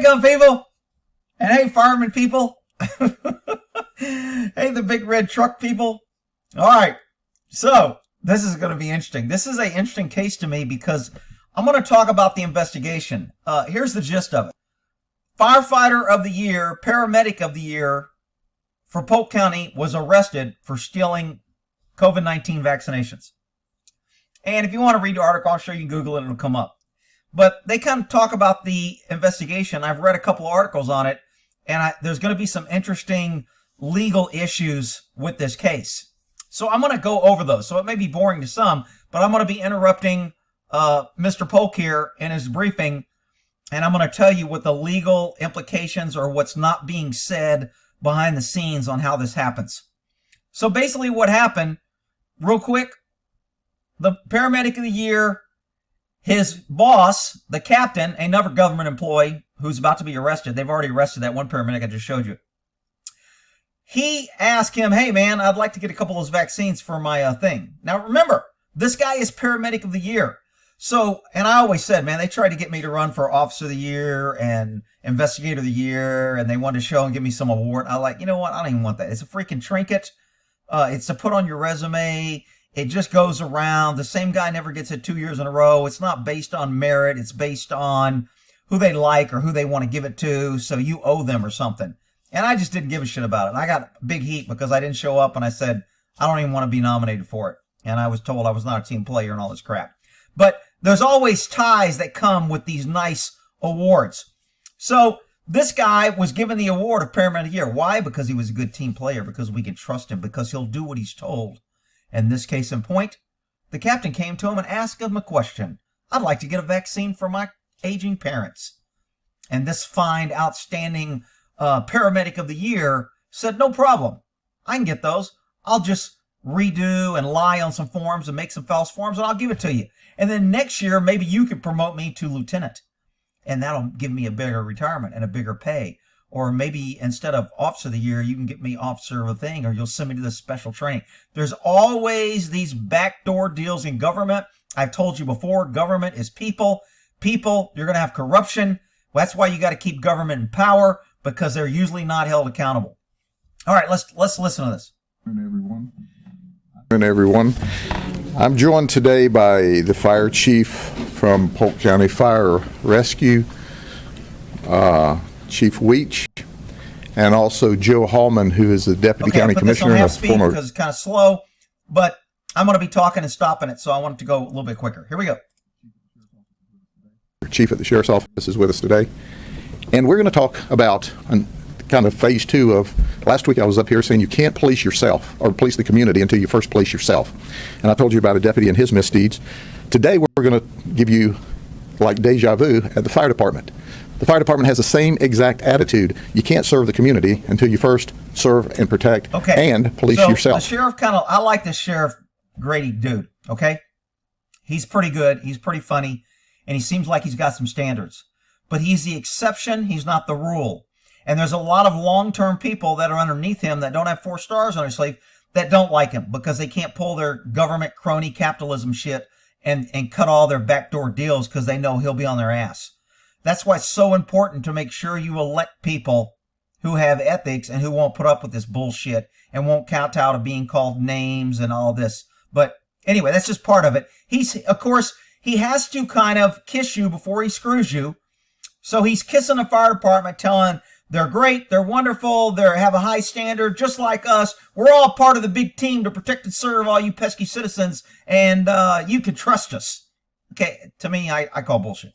shotgun people, and hey, fireman people. Hey, the big red truck people. All right, so this is going to be interesting. This is an interesting case to me because I'm going to talk about the investigation. Here's the gist of it. Firefighter of the year, paramedic of the year for Polk County was arrested for stealing COVID-19 vaccinations. And if you want to read the article, I'm sure you can Google it and it'll come up. But they kind of talk about the investigation. I've read a couple of articles on it, and there's going to be some interesting legal issues with this case. So I'm going to go over those. So it may be boring to some, but I'm going to be interrupting Mr. Polk here in his briefing, and I'm going to tell you what the legal implications or what's not being said behind the scenes on how this happens. So basically what happened, real quick, the paramedic of the year, his boss, the captain, another government employee who's about to be arrested. They've already arrested that one paramedic I just showed you. He asked him, hey man, I'd like to get a couple of those vaccines for my thing. Now remember, this guy is paramedic of the year. So, and I always said, man, they tried to get me to run for officer of the year and investigator of the year, and they wanted to show and give me some award. I like, you know what? I don't even want that. It's a freaking trinket. It's to put on your resume. It just goes around. The same guy never gets it 2 years in a row. It's not based on merit. It's based on who they like or who they want to give it to. So you owe them or something. And I just didn't give a shit about it. And I got big heat because I didn't show up and I said, I don't even want to be nominated for it. And I was told I was not a team player and all this crap. But there's always ties that come with these nice awards. So this guy was given the award of Paramedic of the Year. Why? Because he was a good team player, because we can trust him, because he'll do what he's told. In this case in point, the captain came to him and asked him a question. I'd like to get a vaccine for my aging parents. And this fine, outstanding paramedic of the year said, no problem. I can get those. I'll just redo and lie on some forms and make some false forms and I'll give it to you. And then next year, maybe you could promote me to lieutenant. And that'll give me a bigger retirement and a bigger pay. Or maybe instead of officer of the year, you can get me officer of a thing, or you'll send me to this special training. There's always these backdoor deals in government. I've told you before, government is people. People, you're going to have corruption. Well, that's why you got to keep government in power, because they're usually not held accountable. All right, let's listen to this. Everyone. I'm joined today by the fire chief from Polk County Fire Rescue, Chief Weech, and also Joe Hallman, who is the Deputy County Commissioner. Okay, I put this on half speed because it's kind of slow, but I'm going to be talking and stopping it, so I want it to go a little bit quicker. Here we go. Chief at the Sheriff's Office is with us today, and we're going to talk about kind of phase two of last week. I was up here saying you can't police yourself or police the community until you first police yourself. And I told you about a deputy and his misdeeds. Today we're going to give you like deja vu at the fire department. The fire department has the same exact attitude. You can't serve the community until you first serve and protect and police yourself. The sheriff I like this Sheriff Grady dude, okay? He's pretty good, he's pretty funny, and he seems like he's got some standards. But he's the exception, he's not the rule. And there's a lot of long-term people that are underneath him that don't have 4 stars on their sleeve that don't like him because they can't pull their government crony capitalism shit and cut all their backdoor deals because they know he'll be on their ass. That's why it's so important to make sure you elect people who have ethics and who won't put up with this bullshit and won't kowtow to being called names and all this. But anyway, that's just part of it. Of course, he has to kind of kiss you before he screws you. So he's kissing the fire department, telling they're great, they're wonderful, they have a high standard, just like us. We're all part of the big team to protect and serve all you pesky citizens, and you can trust us. Okay, to me, I call bullshit.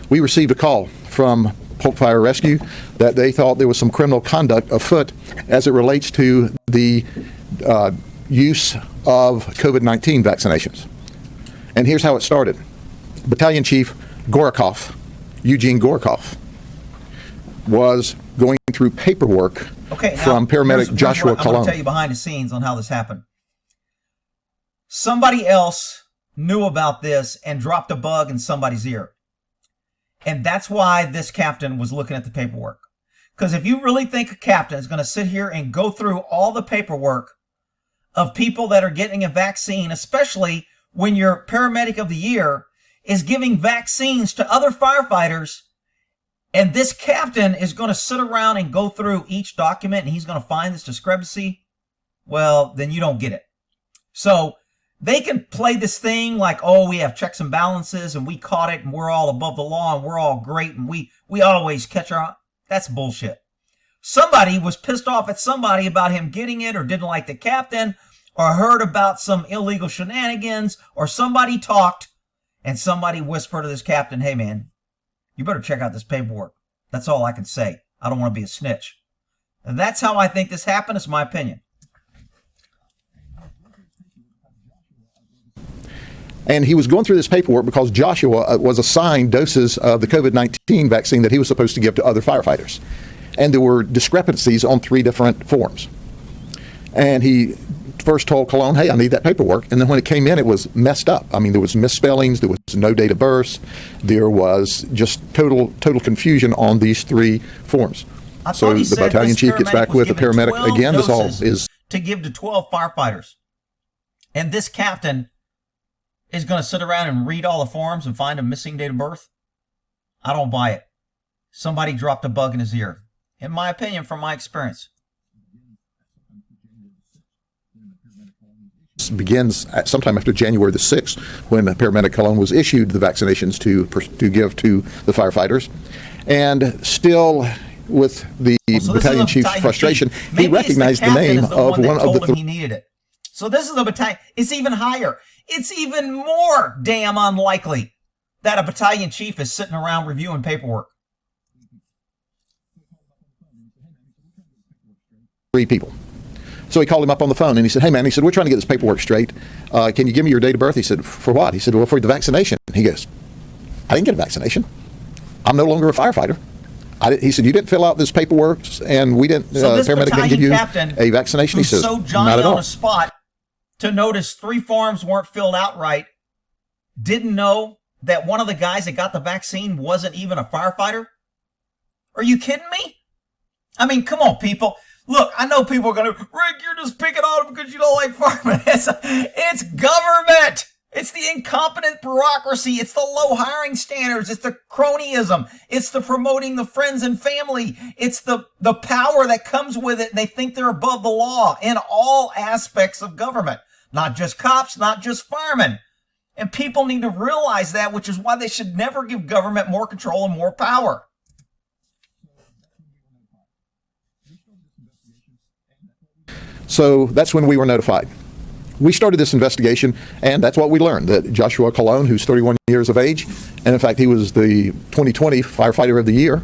We received a call from Polk Fire Rescue that they thought there was some criminal conduct afoot as it relates to the use of COVID-19 vaccinations. And here's how it started. Battalion Chief Gorokov, Eugene Gorokov, was going through paperwork from paramedic Joshua Colon. I'm going to tell you behind the scenes on how this happened. Somebody else knew about this and dropped a bug in somebody's ear. And that's why this captain was looking at the paperwork. Because if you really think a captain is going to sit here and go through all the paperwork of people that are getting a vaccine, especially when you're paramedic of the year, is giving vaccines to other firefighters, and this captain is going to sit around and go through each document and he's going to find this discrepancy, well, then you don't get it. So they can play this thing like, oh, we have checks and balances and we caught it and we're all above the law and we're all great and we always catch our... That's bullshit. Somebody was pissed off at somebody about him getting it, or didn't like the captain, or heard about some illegal shenanigans, or somebody talked and somebody whispered to this captain, hey man, you better check out this paperwork. That's all I can say. I don't want to be a snitch. And that's how I think this happened. It's my opinion. And he was going through this paperwork because Joshua was assigned doses of the COVID-19 vaccine that he was supposed to give to other firefighters. And there were discrepancies on 3 different forms. And he first told Cologne, hey, I need that paperwork. And then when it came in, it was messed up. I mean, there was misspellings, there was no date of birth, there was just total confusion on these 3 forms. So the battalion chief gets back with the paramedic. Again, this all is to give to 12 firefighters. And this captain is going to sit around and read all the forms and find a missing date of birth? I don't buy it. Somebody dropped a bug in his ear. In my opinion, from my experience. This begins sometime after January the 6th, when paramedic Cologne was issued the vaccinations to give to the firefighters. And still, with the battalion chief's frustration, he recognized the name of one of the 3. He needed it. So this is the battalion. It's even higher. It's even more damn unlikely that a battalion chief is sitting around reviewing paperwork. 3 people. So he called him up on the phone and he said, hey man, he said, we're trying to get this paperwork straight. Can you give me your date of birth? He said, for what? He said, well, for the vaccination. He goes, I didn't get a vaccination. I'm no longer a firefighter. He said, you didn't fill out this paperwork and we didn't, paramedic didn't give you a vaccination. He says, so Johnny not at all. On the spot to notice 3 forms weren't filled out right, didn't know that one of the guys that got the vaccine wasn't even a firefighter? Are you kidding me? I mean, come on, people. Look, I know people are going to, Rick, you're just picking on him because you don't like firemen. It's government. It's the incompetent bureaucracy. It's the low hiring standards. It's the cronyism. It's the promoting the friends and family. It's the power that comes with it. And they think they're above the law in all aspects of government. Not just cops, not just firemen. And people need to realize that, which is why they should never give government more control and more power. So that's when we were notified. We started this investigation, and that's what we learned, that Joshua Cologne, who's 31 years of age, and in fact he was the 2020 Firefighter of the Year,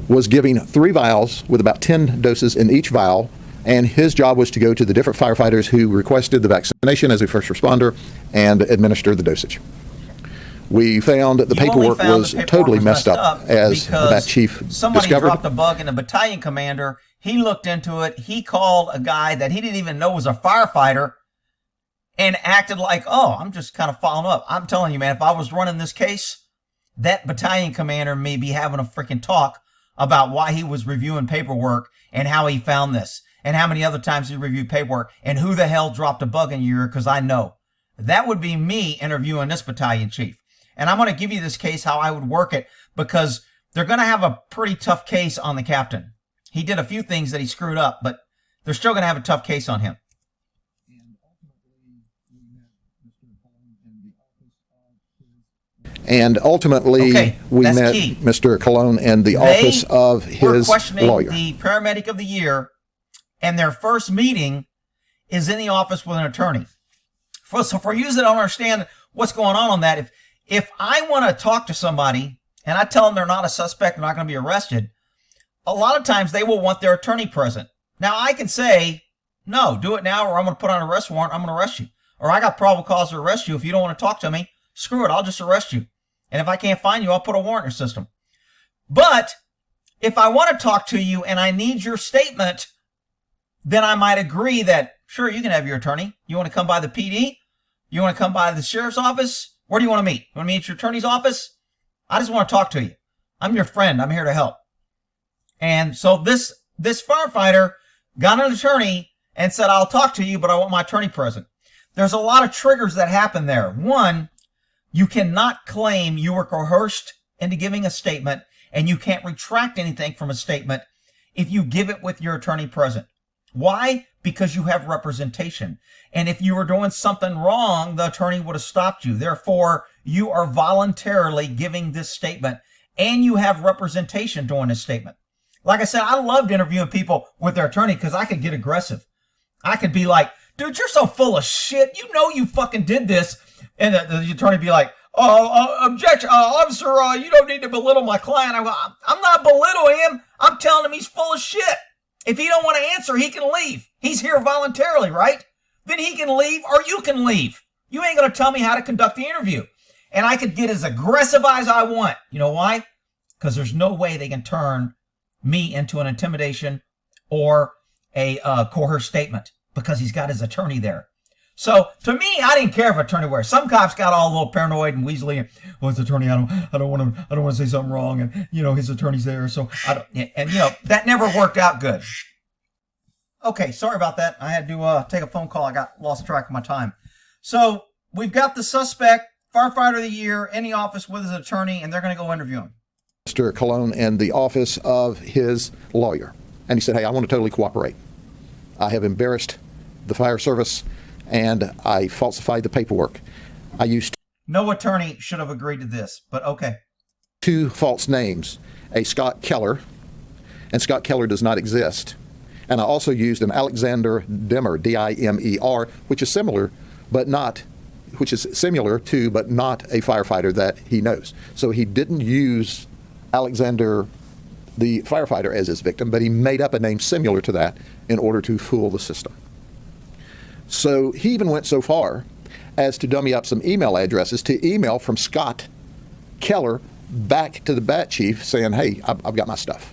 was giving 3 vials with about 10 doses in each vial, and his job was to go to the different firefighters who requested the vaccination as a first responder and administer the dosage. We found that the paperwork was totally messed up, as that chief somebody discovered. Dropped a bug, and the battalion commander, he looked into it. He called a guy that he didn't even know was a firefighter and acted like, oh, I'm just kind of following up. I'm telling you, man, if I was running this case, that battalion commander may be having a freaking talk about why he was reviewing paperwork and how he found this and how many other times he reviewed paperwork and who the hell dropped a bug in your ear, because I know. That would be me interviewing this battalion chief. And I'm going to give you this case, how I would work it, because they're going to have a pretty tough case on the captain. He did a few things that he screwed up, but they're still going to have a tough case on him. And ultimately, we met Mr. Cologne in the office of his lawyer. The paramedic of the year, and their first meeting is in the office with an attorney. So for you that don't understand what's going on that, if I want to talk to somebody and I tell them they're not a suspect, they're not going to be arrested, a lot of times they will want their attorney present. Now, I can say, no, do it now or I'm going to put on an arrest warrant, I'm going to arrest you. Or I got probable cause to arrest you. If you don't want to talk to me, screw it, I'll just arrest you. And if I can't find you, I'll put a warrant in your system. But if I want to talk to you and I need your statement, then I might agree that, sure, you can have your attorney. You want to come by the PD? You want to come by the sheriff's office? Where do you want to meet? You want to meet at your attorney's office? I just want to talk to you. I'm your friend. I'm here to help. And so this firefighter got an attorney and said, I'll talk to you, but I want my attorney present. There's a lot of triggers that happen there. One, You cannot claim you were coerced into giving a statement, and you can't retract anything from a statement if you give it with your attorney present. Why? Because you have representation. And if you were doing something wrong, the attorney would have stopped you. Therefore, you are voluntarily giving this statement, and you have representation doing this statement. Like I said, I loved interviewing people with their attorney because I could get aggressive. I could be like, dude, you're so full of shit. You know you fucking did this. And the attorney be like, objection, officer, you don't need to belittle my client. I'm not belittling him. I'm telling him he's full of shit. If he don't want to answer, he can leave. He's here voluntarily, right? Then he can leave or you can leave. You ain't going to tell me how to conduct the interview. And I could get as aggressive as I want. You know why? Because there's no way they can turn me into an intimidation or a coerced statement because he's got his attorney there. So to me, I didn't care if attorney were. Some cops got all a little paranoid and weaselly. And, well, his attorney, I don't want to say something wrong. And his attorney's there. So that never worked out good. Okay, sorry about that. I had to take a phone call. I got lost track of my time. So we've got the suspect, firefighter of the year, in the office with his attorney, and they're going to go interview him. Mr. Cologne in the office of his lawyer. And he said, hey, I want to totally cooperate. I have embarrassed the fire service, and I falsified the paperwork. I used no attorney should have agreed to this, but okay. 2 false names, a Scott Keller, and Scott Keller does not exist. And I also used an Alexander Dimmer, D-I-M-E-R, which is similar to, but not a firefighter that he knows. So he didn't use Alexander, the firefighter, as his victim, but he made up a name similar to that in order to fool the system. So he even went so far as to dummy up some email addresses to email from Scott Keller back to the bat chief saying, hey, I've got my stuff.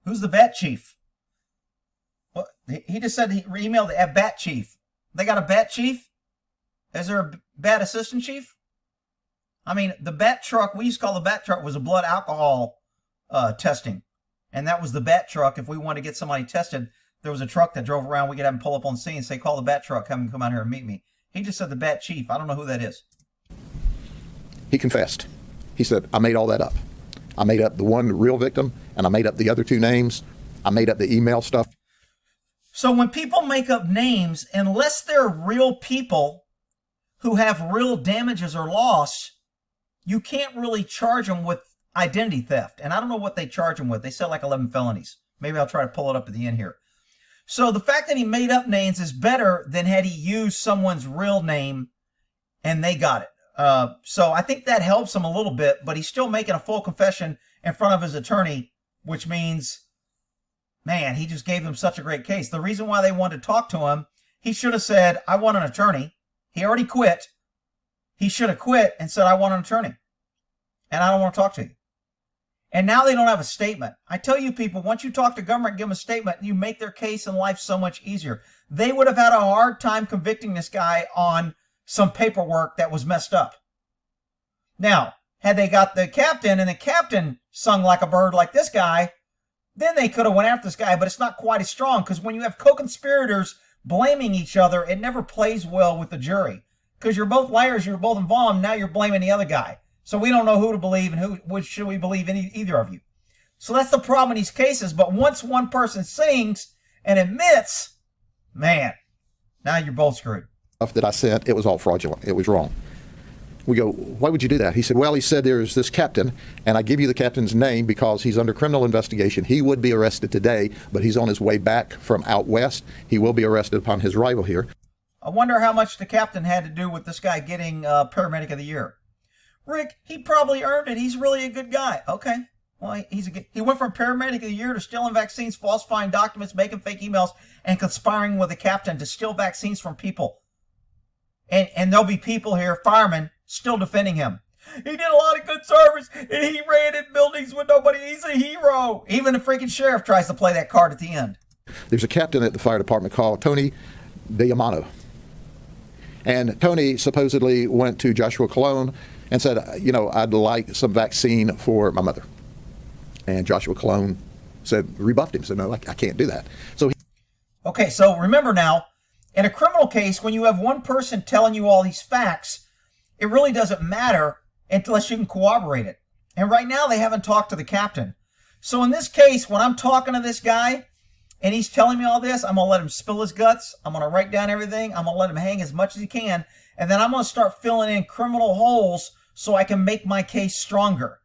Who's the bat chief? Well, he just said he emailed the bat chief. They got a bat chief? Is there a bat assistant chief? I mean, the bat truck, we used to call the bat truck, was a blood alcohol testing. And that was the bat truck. If we wanted to get somebody tested, there was a truck that drove around. We could have him pull up on the scene and say, call the bat truck, have him come out here and meet me. He just said the bat chief. I don't know who that is. He confessed. He said, I made all that up. I made up the one real victim, and I made up the other 2 names. I made up the email stuff. So when people make up names, unless they're real people who have real damages or loss, you can't really charge them with identity theft. And I don't know what they charge them with. They said like 11 felonies. Maybe I'll try to pull it up at the end here. So the fact that he made up names is better than had he used someone's real name and they got it. So I think that helps him a little bit, but he's still making a full confession in front of his attorney, which means, man, he just gave them such a great case. The reason why they wanted to talk to him, he should have said, I want an attorney. He already quit. He should have quit and said, I want an attorney. And I don't want to talk to you. And now they don't have a statement. I tell you people, once you talk to government and give them a statement, you make their case in life so much easier. They would have had a hard time convicting this guy on some paperwork that was messed up. Now, had they got the captain and the captain sung like a bird like this guy, then they could have went after this guy, but it's not quite as strong because when you have co-conspirators blaming each other, it never plays well with the jury because you're both liars, you're both involved, now you're blaming the other guy. So we don't know who to believe and which should we believe in either of you. So that's the problem in these cases. But once one person sings and admits, man, now you're both screwed. That I sent, it was all fraudulent. It was wrong. We go, why would you do that? He said, well, he said there's this captain, and I give you the captain's name because he's under criminal investigation. He would be arrested today, but he's on his way back from out west. He will be arrested upon his arrival here. I wonder how much the captain had to do with this guy getting Paramedic of the Year. Rick, he probably earned it. He's really a good guy. Okay. Well, he went from Paramedic of the Year to stealing vaccines, falsifying documents, making fake emails, and conspiring with the captain to steal vaccines from people. And there'll be people here, firemen, still defending him. He did a lot of good service, and he ran in buildings with nobody. He's a hero. Even the freaking sheriff tries to play that card at the end. There's a captain at the fire department called Anthony Damiano. And Tony supposedly went to Joshua Cologne and said, I'd like some vaccine for my mother. And Joshua Cologne rebuffed him, said, no, I can't do that. Okay, so remember now, in a criminal case, when you have one person telling you all these facts, it really doesn't matter unless you can corroborate it. And right now they haven't talked to the captain. So in this case, when I'm talking to this guy and he's telling me all this, I'm going to let him spill his guts. I'm going to write down everything. I'm going to let him hang as much as he can. And then I'm going to start filling in criminal holes so I can make my case stronger.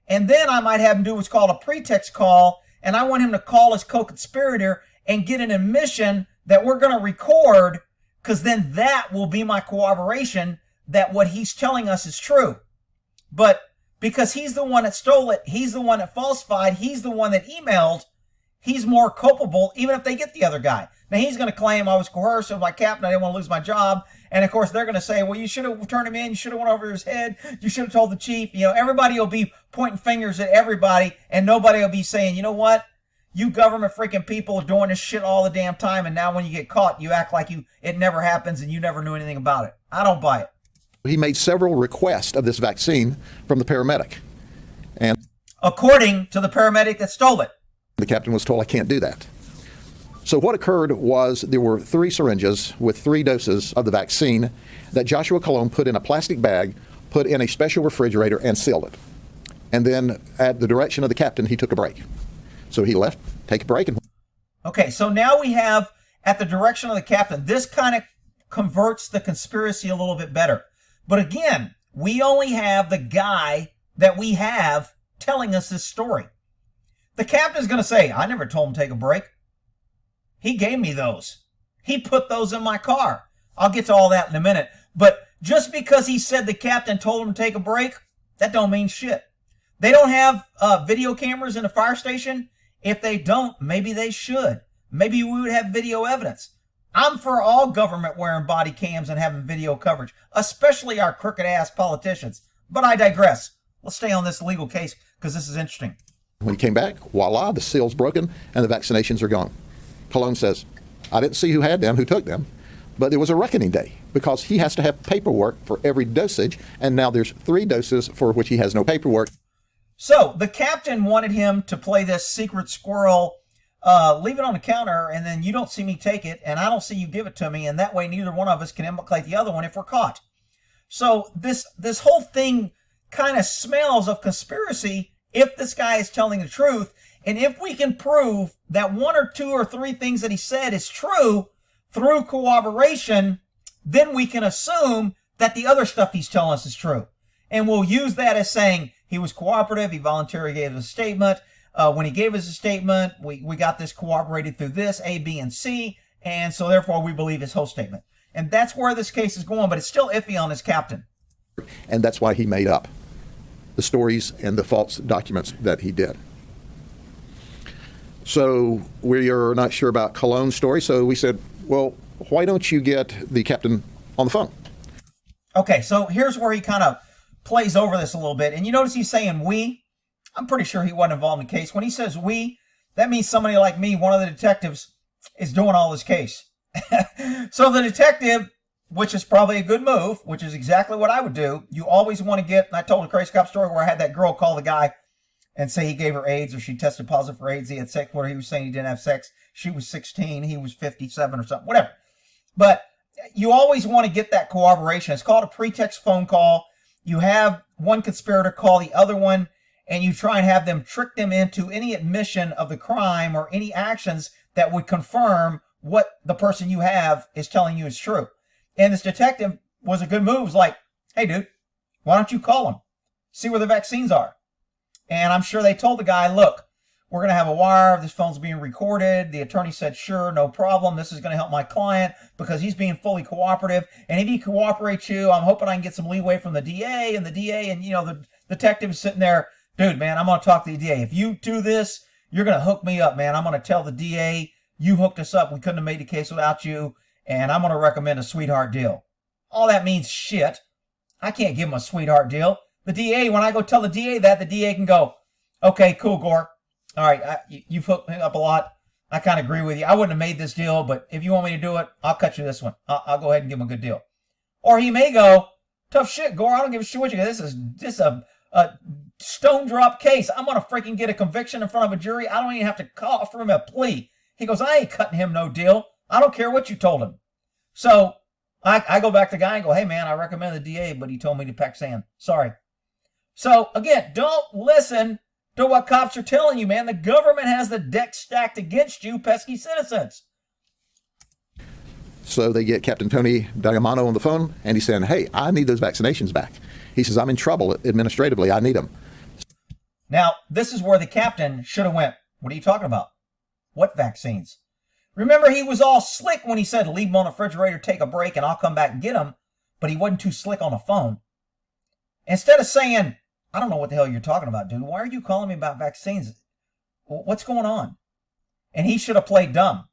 And then I might have him do what's called a pretext call. And I want him to call his co-conspirator and get an admission that we're going to record, because then that will be my corroboration that what he's telling us is true. But because he's the one that stole it, he's the one that falsified, he's the one that emailed, he's more culpable even if they get the other guy. Now he's going to claim I was coerced by Capt and I didn't want to lose my job. And of course they're going to say, well, you should have turned him in, you should have went over his head, you should have told the chief. You know, everybody will be pointing fingers at everybody and nobody will be saying, you know what? You government freaking people are doing this shit all the damn time, and now when you get caught, you act like it never happens and you never knew anything about it. I don't buy it. He made several requests of this vaccine from the paramedic. And according to the paramedic that stole it, the captain was told, I can't do that. So what occurred was there were 3 syringes with 3 doses of the vaccine that Joshua Colon put in a plastic bag, put in a special refrigerator, and sealed it. And then at the direction of the captain, he took a break. So he left, take a break. Okay, so now we have, at the direction of the captain, this kind of converts the conspiracy a little bit better. But again, we only have the guy that we have telling us this story. The captain's going to say, I never told him to take a break. He gave me those. He put those in my car. I'll get to all that in a minute. But just because he said the captain told him to take a break, that don't mean shit. They don't have video cameras in the fire station. If they don't, maybe they should. Maybe we would have video evidence. I'm for all government wearing body cams and having video coverage, especially our crooked-ass politicians. But I digress. Let's stay on this legal case because this is interesting. When he came back, voila, the seal's broken and the vaccinations are gone. Colon says, I didn't see who had them, who took them, but it was a reckoning day because he has to have paperwork for every dosage, and now there's 3 doses for which he has no paperwork. So the captain wanted him to play this secret squirrel, leave it on the counter, and then you don't see me take it, and I don't see you give it to me, and that way neither one of us can implicate the other one if we're caught. So this whole thing kind of smells of conspiracy if this guy is telling the truth, and if we can prove that 1 or 2 or 3 things that he said is true through corroboration, then we can assume that the other stuff he's telling us is true. And we'll use that as saying, he was cooperative. He voluntarily gave us a statement. When he gave us a statement, we got this corroborated through this, A, B, and C. And so therefore we believe his whole statement. And that's where this case is going, but it's still iffy on this captain. And that's why he made up the stories and the false documents that he did. So we are not sure about Colon's story. So we said, well, why don't you get the captain on the phone? Okay, so here's where he kind of plays over this a little bit. And you notice he's saying we. I'm pretty sure he wasn't involved in the case. When he says we, that means somebody like me, one of the detectives, is doing all this case. So the detective, which is probably a good move, which is exactly what I would do. You always want to get, and I told a crazy cop story where I had that girl call the guy and say he gave her AIDS or she tested positive for AIDS. He had sex with her. He was saying he didn't have sex. She was 16. He was 57 or something, whatever. But you always want to get that corroboration. It's called a pretext phone call. You have one conspirator call the other one, and you try and have them trick them into any admission of the crime or any actions that would confirm what the person you have is telling you is true. And this detective was a good move. It was like, hey, dude, why don't you call him? See where the vaccines are. And I'm sure they told the guy, look, we're going to have a wire. This phone's being recorded. The attorney said, sure, no problem. This is going to help my client because he's being fully cooperative. And if he cooperates you, I'm hoping I can get some leeway from the DA. And the DA and, you know, the detective is sitting there, dude, man, I'm going to talk to the DA. If you do this, you're going to hook me up, man. I'm going to tell the DA you hooked us up. We couldn't have made the case without you. And I'm going to recommend a sweetheart deal. All that means shit. I can't give him a sweetheart deal. The DA, when I go tell the DA that, the DA can go, okay, cool, Gore. All right, you've hooked me up a lot. I kind of agree with you. I wouldn't have made this deal, but if you want me to do it, I'll cut you this one. I'll go ahead and give him a good deal. Or he may go, tough shit, Gore. I don't give a shit what you got. This is a stone drop case. I'm going to freaking get a conviction in front of a jury. I don't even have to call for him a plea. He goes, I ain't cutting him no deal. I don't care what you told him. So I go back to the guy and go, hey, man, I recommend the DA, but he told me to pack sand. Sorry. So, again, don't listen to what cops are telling you, man. The government has the deck stacked against you, pesky citizens. So they get Captain Tony Damiano on the phone, and he's saying, hey, I need those vaccinations back. He says, I'm in trouble administratively. I need them. Now, this is where the captain should have went, what are you talking about? What vaccines? Remember, he was all slick when he said, leave them on the refrigerator, take a break, and I'll come back and get them. But he wasn't too slick on the phone. Instead of saying, I don't know what the hell you're talking about, dude. Why are you calling me about vaccines? What's going on? And he should have played dumb.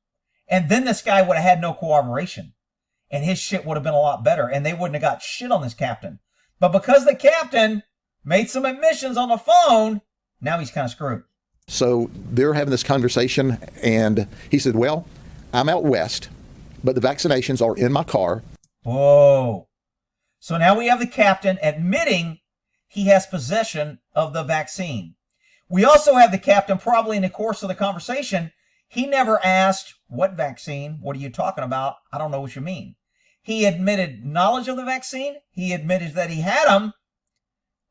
And then this guy would have had no cooperation. And his shit would have been a lot better. And they wouldn't have got shit on this captain. But because the captain made some admissions on the phone, now he's kind of screwed. So they're having this conversation, and he said, well, I'm out west, but the vaccinations are in my car. Whoa. So now we have the captain admitting he has possession of the vaccine. We also have the captain, probably in the course of the conversation, he never asked, what vaccine? What are you talking about? I don't know what you mean. He admitted knowledge of the vaccine. He admitted that he had them.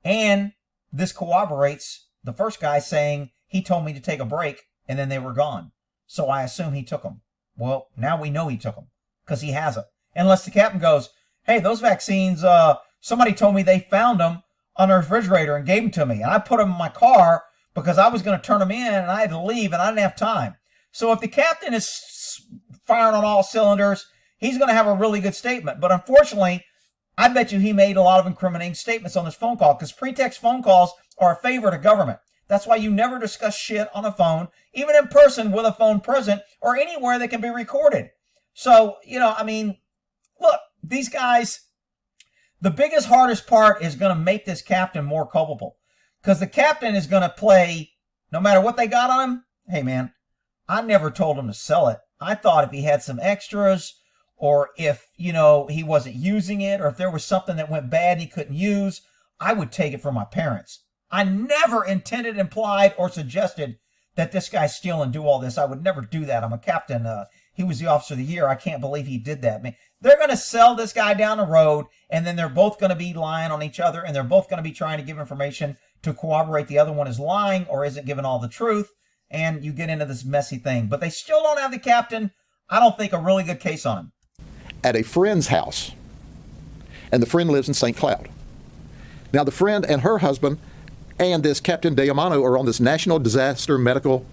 And this corroborates the first guy saying, he told me to take a break, and then they were gone. So I assume he took them. Well, now we know he took them, because he has them. Unless the captain goes, hey, those vaccines, somebody told me they found them on the refrigerator and gave them to me. And I put them in my car because I was going to turn them in, and I had to leave, and I didn't have time. So if the captain is firing on all cylinders, he's going to have a really good statement. But unfortunately, I bet you he made a lot of incriminating statements on this phone call, because pretext phone calls are a favor to government. That's why you never discuss shit on a phone, even in person with a phone present or anywhere that can be recorded. So, I mean, look, these guys, the biggest, hardest part is going to make this captain more culpable, because the captain is going to play, no matter what they got on him, hey, man, I never told him to sell it. I thought if he had some extras, or if, he wasn't using it, or if there was something that went bad and he couldn't use, I would take it from my parents. I never intended, implied, or suggested that this guy's steal and do all this. I would never do that. I'm a captain. He was the officer of the year. I can't believe he did that. Man, they're going to sell this guy down the road, and then they're both going to be lying on each other, and they're both going to be trying to give information to corroborate the other one is lying or isn't giving all the truth, and you get into this messy thing. But they still don't have the captain, I don't think, a really good case on him. At a friend's house, and the friend lives in St. Cloud. Now, the friend and her husband and this Captain Damiano are on this National Disaster Medical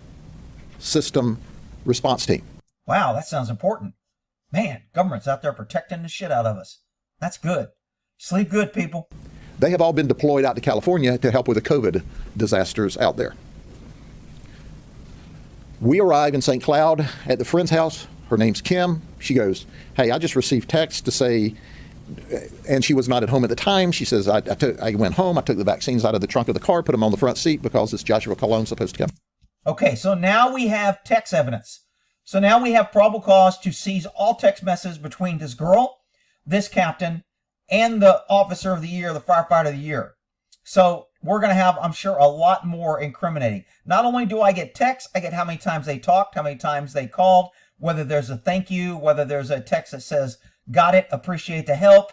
System response team. Wow, that sounds important. Man, government's out there protecting the shit out of us. That's good. Sleep good, people. They have all been deployed out to California to help with the COVID disasters out there. We arrive in St. Cloud at the friend's house. Her name's Kim. She goes, hey, I just received text to say, and she was not at home at the time. She says, I went home, I took the vaccines out of the trunk of the car, put them on the front seat because it's Joshua Cologne's supposed to come. Okay, so now we have text evidence. So now we have probable cause to seize all text messages between this girl, this captain, and the officer of the year, the firefighter of the year. So we're going to have, I'm sure, a lot more incriminating. Not only do I get texts, I get how many times they talked, how many times they called, whether there's a thank you, whether there's a text that says, got it, appreciate the help.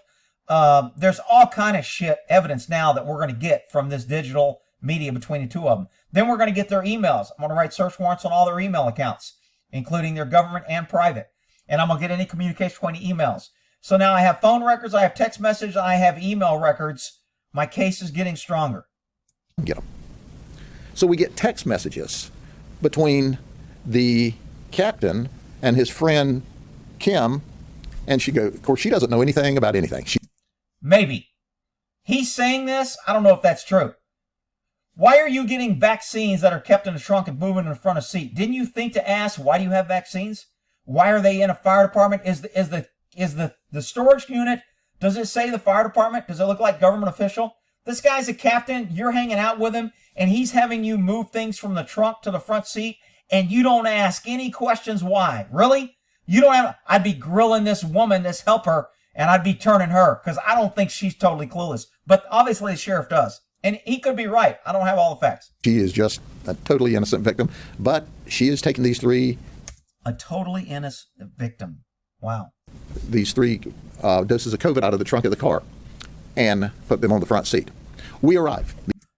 There's all kind of shit evidence now that we're going to get from this digital media between the two of them. Then we're going to get their emails. I'm going to write search warrants on all their email accounts, including their government and private. And I'm going to get any communication between the emails. So now I have phone records, I have text messages, I have email records. My case is getting stronger. Get them. So we get text messages between the captain and his friend Kim. And she goes, of course, she doesn't know anything about anything. Maybe. He's saying this. I don't know if that's true. Why are you getting vaccines that are kept in the trunk and moving in the front of seat? Didn't you think to ask, why do you have vaccines? Why are they in a fire department? Is the storage unit, does it say the fire department? Does it look like government official? This guy's a captain. You're hanging out with him, and he's having you move things from the trunk to the front seat, and you don't ask any questions why. Really? You don't have, I'd be grilling this woman, this helper, and I'd be turning her, because I don't think she's totally clueless. But obviously the sheriff does. And he could be right. I don't have all the facts. She is just a totally innocent victim, but she is taking these three. A totally innocent victim. Wow. these 3 doses of COVID out of the trunk of the car and put them on the front seat. We arrive.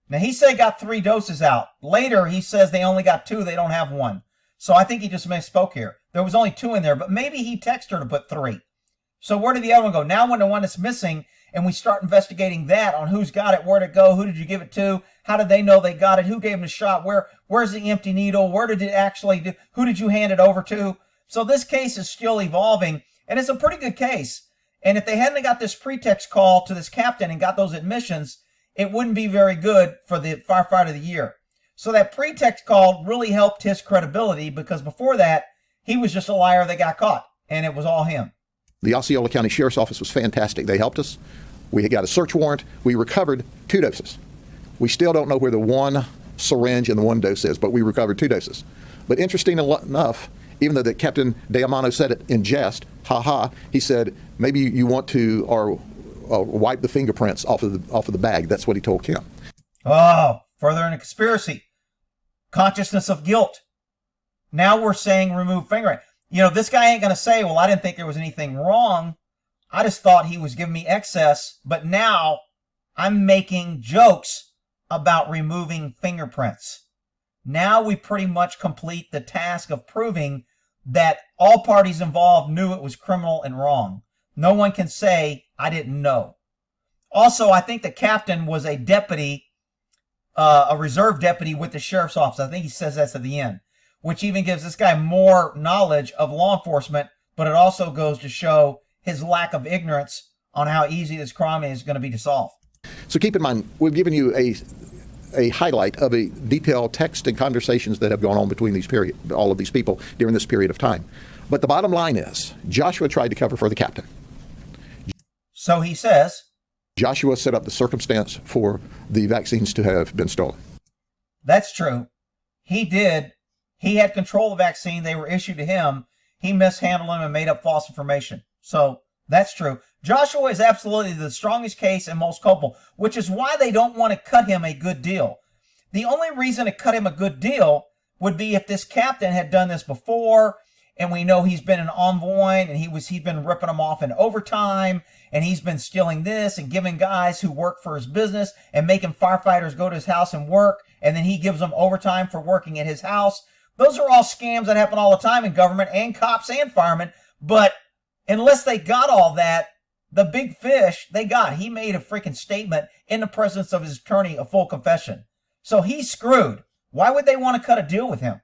Now, he said he got 3 doses out. Later, he says they only got 2. They don't have 1. So I think he just misspoke here. There was only 2 in there, but maybe he texted her to put 3. So where did the other one go? Now when the one that's missing and we start investigating that on who's got it, where'd it go, who did you give it to, how did they know they got it, who gave them the shot, where's the empty needle, where did it actually do, who did you hand it over to? So this case is still evolving, and it's a pretty good case. And if they hadn't got this pretext call to this captain and got those admissions, it wouldn't be very good for the firefighter of the year. So that pretext call really helped his credibility, because before that, he was just a liar that got caught, and it was all him. The Osceola County Sheriff's Office was fantastic. They helped us. We got a search warrant. We recovered 2 doses. We still don't know where the 1 syringe and the 1 dose is, but we recovered 2 doses. But interesting enough, even though that Captain Damiano said it in jest, he said, maybe you want to wipe the fingerprints off of the bag. That's what he told Kim. Oh, further in a conspiracy. Consciousness of guilt. Now we're saying remove fingerprint. You know, this guy ain't going to say, well, I didn't think there was anything wrong. I just thought he was giving me excess. But now I'm making jokes about removing fingerprints. Now we pretty much complete the task of proving that all parties involved knew it was criminal and wrong. No one can say, I didn't know. Also, I think the captain was a deputy, a reserve deputy with the sheriff's office. I think he says that's at the end, which even gives this guy more knowledge of law enforcement, but it also goes to show his lack of ignorance on how easy this crime is going to be to solve. So keep in mind, we've given you a highlight of a detailed text and conversations that have gone on between all of these people during this period of time. But the bottom line is, Joshua tried to cover for the captain. So he says, Joshua set up the circumstance for the vaccines to have been stolen. That's true. He did. He had control of the vaccine. They were issued to him. He mishandled them and made up false information. So that's true. Joshua is absolutely the strongest case and most culpable, which is why they don't want to cut him a good deal. The only reason to cut him a good deal would be if this captain had done this before, and we know he's been an envoy, and he's been ripping them off in overtime, and he's been stealing this and giving guys who work for his business and making firefighters go to his house and work, and then he gives them overtime for working at his house. Those are all scams that happen all the time in government and cops and firemen. But unless they got all that, the big fish he made a freaking statement in the presence of his attorney, a full confession. So he's screwed. Why would they want to cut a deal with him?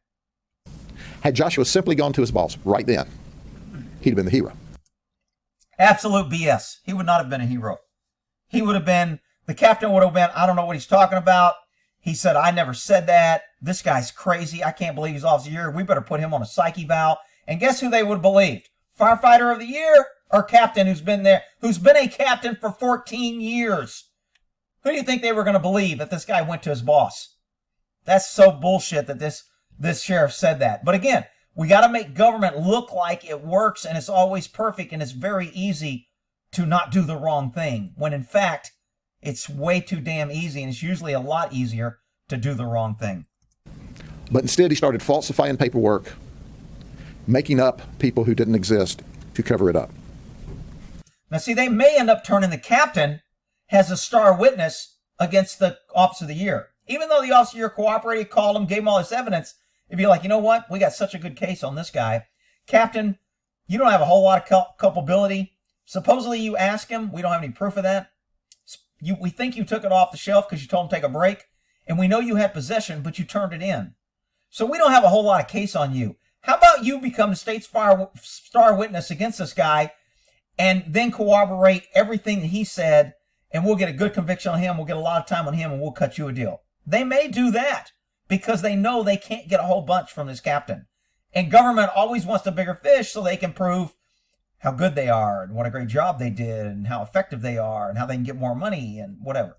Had Joshua simply gone to his boss right then, he'd have been the hero. Absolute BS. He would not have been a hero. He would have been, the captain would have been, I don't know what he's talking about. He said, I never said that. This guy's crazy. I can't believe he's officer of the year. We better put him on a psyche valve. And guess who they would have believed? Firefighter of the year or captain who's been a captain for 14 years. Who do you think they were going to believe that this guy went to his boss? That's so bullshit that this sheriff said that. But again, we got to make government look like it works and it's always perfect and it's very easy to not do the wrong thing, when in fact, it's way too damn easy, and it's usually a lot easier to do the wrong thing. But instead, he started falsifying paperwork, making up people who didn't exist to cover it up. Now, see, they may end up turning the captain as a star witness against the officer of the year. Even though the officer of the year cooperated, called him, gave him all this evidence, it'd be like, you know what? We got such a good case on this guy. Captain, you don't have a whole lot of culpability. Supposedly you ask him. We don't have any proof of that. We think you took it off the shelf because you told him to take a break. And we know you had possession, but you turned it in. So we don't have a whole lot of case on you. How about you become the state's star witness against this guy and then corroborate everything that he said, and we'll get a good conviction on him. We'll get a lot of time on him, and we'll cut you a deal. They may do that because they know they can't get a whole bunch from this captain. And government always wants the bigger fish so they can prove how good they are and what a great job they did and how effective they are and how they can get more money and whatever.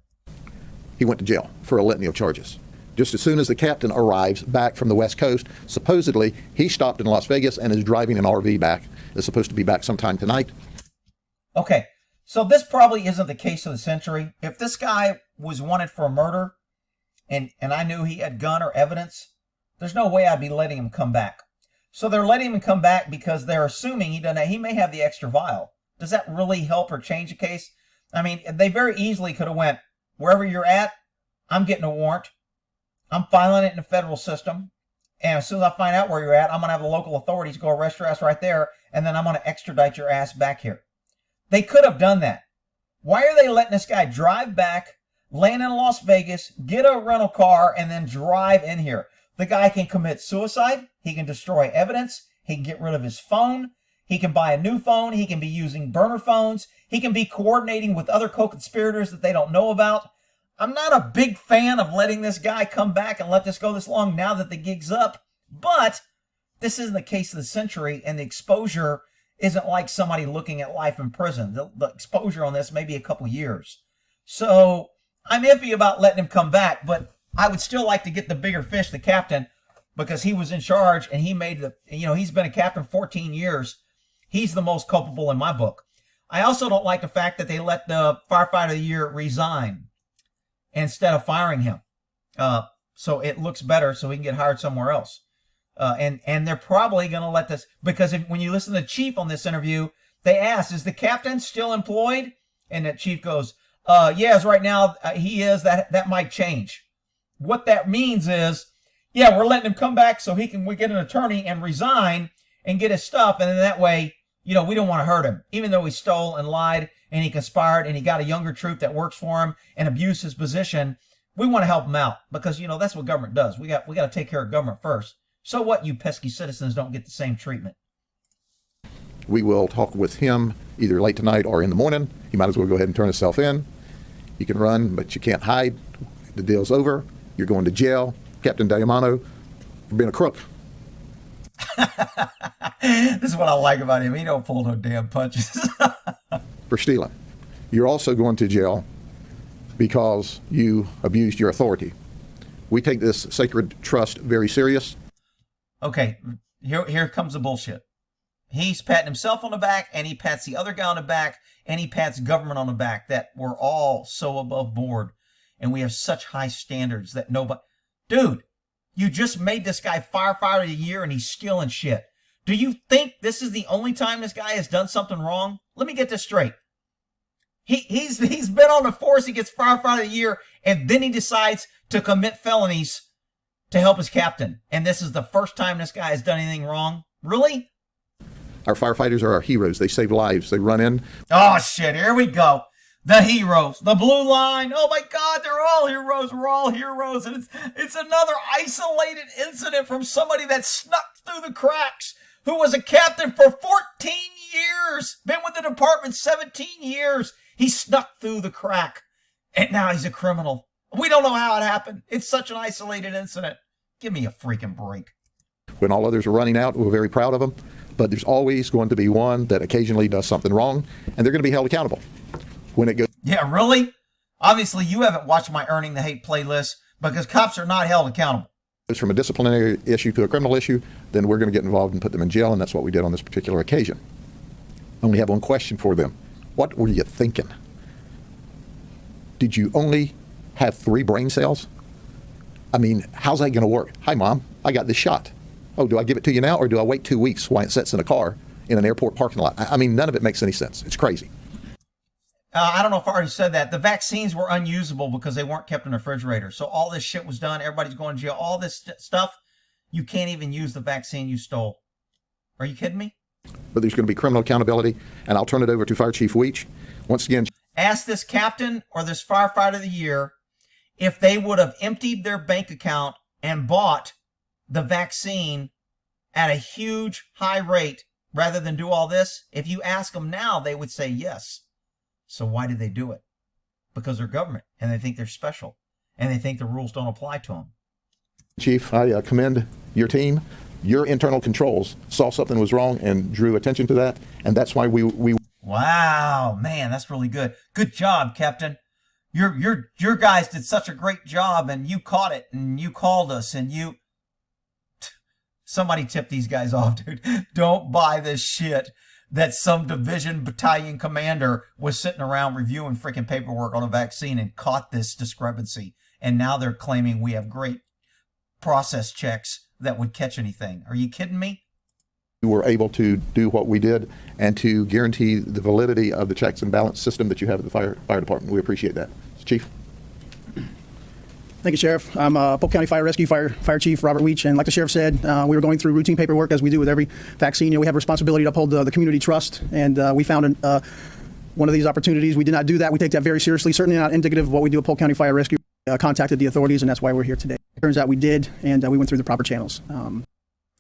He went to jail for a litany of charges. Just as soon as the captain arrives back from the West Coast, supposedly he stopped in Las Vegas and is driving an RV back. Is supposed to be back sometime tonight. Okay, so this probably isn't the case of the century. If this guy was wanted for a murder and I knew he had gun or evidence, there's no way I'd be letting him come back. So they're letting him come back because they're assuming he may have the extra vial. Does that really help or change the case? I mean, they very easily could have went, wherever you're at, I'm getting a warrant. I'm filing it in the federal system. And as soon as I find out where you're at, I'm going to have the local authorities go arrest your ass right there. And then I'm going to extradite your ass back here. They could have done that. Why are they letting this guy drive back, land in Las Vegas, get a rental car, and then drive in here? The guy can commit suicide. He can destroy evidence. He can get rid of his phone. He can buy a new phone. He can be using burner phones. He can be coordinating with other co-conspirators that they don't know about. I'm not a big fan of letting this guy come back and let this go this long now that the gig's up. But this isn't the case of the century, and the exposure isn't like somebody looking at life in prison. The exposure on this may be a couple years. So I'm iffy about letting him come back, but I would still like to get the bigger fish, the captain, because he was in charge and he made he's been a captain 14 years. He's the most culpable in my book. I also don't like the fact that they let the firefighter of the year resign instead of firing him. So it looks better so he can get hired somewhere else. And they're probably going to let this, because when you listen to the chief on this interview, they asked, is the captain still employed? And the chief goes, yes, right now he is. That might change. What that means is, yeah, we're letting him come back so we get an attorney and resign and get his stuff. And then that way, we don't want to hurt him, even though he stole and lied and he conspired and he got a younger troop that works for him and abused his position. We want to help him out because, that's what government does. We got to take care of government first. So what, you pesky citizens don't get the same treatment? We will talk with him either late tonight or in the morning. He might as well go ahead and turn himself in. You can run, but you can't hide. The deal's over. You're going to jail, Captain Damiano, for being a crook. This is what I like about him. He don't pull no damn punches. For stealing. You're also going to jail because you abused your authority. We take this sacred trust very serious. Okay, here comes the bullshit. He's patting himself on the back, and he pats the other guy on the back, and he pats government on the back, that we're all so above board, and we have such high standards that nobody... Dude, you just made this guy firefighter of the year, and he's stealing shit. Do you think this is the only time this guy has done something wrong? Let me get this straight. He's been on the force, he gets firefighter of the year, and then he decides to commit felonies to help his captain. And this is the first time this guy has done anything wrong? Really? Our firefighters are our heroes. They save lives. They run in. Oh, shit. Here we go. The heroes. The blue line. Oh, my God. They're all heroes. We're all heroes. And it's another isolated incident from somebody that snuck through the cracks, who was a captain for 14 years. Been with the department 17 years. He snuck through the crack. And now he's a criminal. We don't know how it happened. It's such an isolated incident. Give me a freaking break. When all others are running out, we're very proud of them. But there's always going to be one that occasionally does something wrong, and they're going to be held accountable. When it goes... Yeah, really? Obviously, you haven't watched my Earning the Hate playlist, because cops are not held accountable. It's from a disciplinary issue to a criminal issue, then we're going to get involved and put them in jail, and that's what we did on this particular occasion. I only have one question for them. What were you thinking? Did you only have 3 brain cells? I mean, how's that going to work? Hi, Mom, I got this shot. Oh, do I give it to you now, or do I wait 2 weeks while it sits in a car in an airport parking lot? I mean, none of it makes any sense. It's crazy. I don't know if I already said that. The vaccines were unusable because they weren't kept in the refrigerator. So all this shit was done. Everybody's going to jail. All this stuff, you can't even use the vaccine you stole. Are you kidding me? But there's going to be criminal accountability, and I'll turn it over to Fire Chief Weech. Once again, ask this captain or this firefighter of the year if they would have emptied their bank account and bought the vaccine at a huge high rate rather than do all this. If you ask them now, they would say yes. So why did they do it? Because they're government and they think they're special and they think the rules don't apply to them. Chief, I commend your team. Your internal controls saw something was wrong and drew attention to that, and that's why we Wow, man, that's really good. Good job, Captain. Your guys did such a great job, and you caught it, and you called us, and you... Somebody tip these guys off, dude. Don't buy this shit that some division battalion commander was sitting around reviewing freaking paperwork on a vaccine and caught this discrepancy. And now they're claiming we have great process checks that would catch anything. Are you kidding me? were able to do what we did and to guarantee the validity of the checks and balance system that you have at the fire department. We appreciate that. Chief. Thank you, Sheriff. I'm Polk County Fire Rescue Fire Chief Robert Weech, and like the Sheriff said, we were going through routine paperwork as we do with every vaccine. You know, we have a responsibility to uphold the community trust, and we found one of these opportunities. We did not do that. We take that very seriously. Certainly not indicative of what we do at Polk County Fire Rescue. Contacted the authorities, and that's why we're here today. Turns out we did, and we went through the proper channels.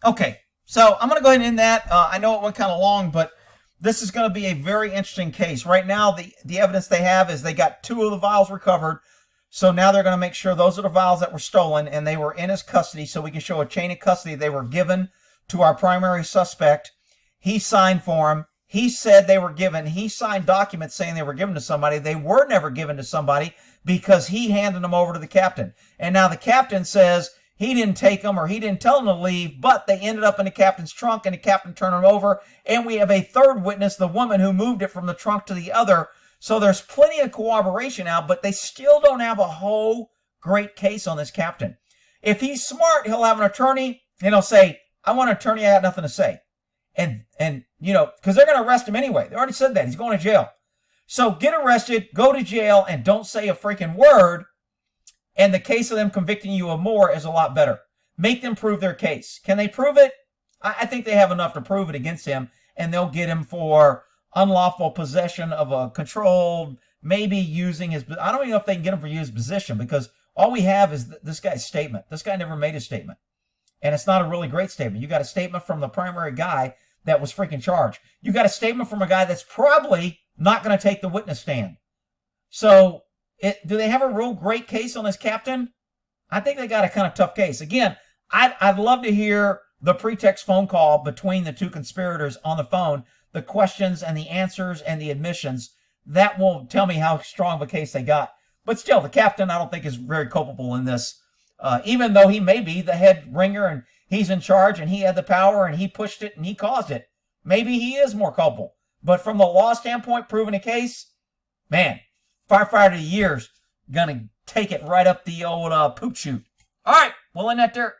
Okay, so I'm going to go ahead and end that. I know it went kind of long, but this is going to be a very interesting case. Right now, the evidence they have is they got 2 of the vials recovered. So now they're going to make sure those are the vials that were stolen and they were in his custody, so we can show a chain of custody. They were given to our primary suspect. He signed for them. He said they were given. He signed documents saying they were given to somebody. They were never given to somebody because he handed them over to the captain. And now the captain says he didn't take them or he didn't tell them to leave, but they ended up in the captain's trunk and the captain turned them over. And we have a third witness, the woman who moved it from the trunk to the other. So there's plenty of corroboration now, but they still don't have a whole great case on this captain. If he's smart, he'll have an attorney and he'll say, I want an attorney, I got nothing to say. And you know, because they're going to arrest him anyway. They already said that. He's going to jail. So get arrested, go to jail, and don't say a freaking word. And the case of them convicting you of more is a lot better. Make them prove their case. Can they prove it? I think they have enough to prove it against him, and they'll get him for unlawful possession of a controlled, maybe using his, I don't even know if they can get him for using his position, because all we have is this guy's statement. This guy never made a statement. And it's not a really great statement. You got a statement from the primary guy that was freaking charged. You got a statement from a guy that's probably not going to take the witness stand. So do they have a real great case on this captain? I think they got a kind of tough case. Again, I'd love to hear the pretext phone call between the 2 conspirators on the phone, the questions and the answers and the admissions. That will tell me how strong of a case they got. But still, the captain, I don't think, is very culpable in this. Even though he may be the head ringer and he's in charge and he had the power and he pushed it and he caused it. Maybe he is more culpable. But from the law standpoint, proving a case, man, firefighter of the year's going to take it right up the old poop chute. All right, we'll end that there.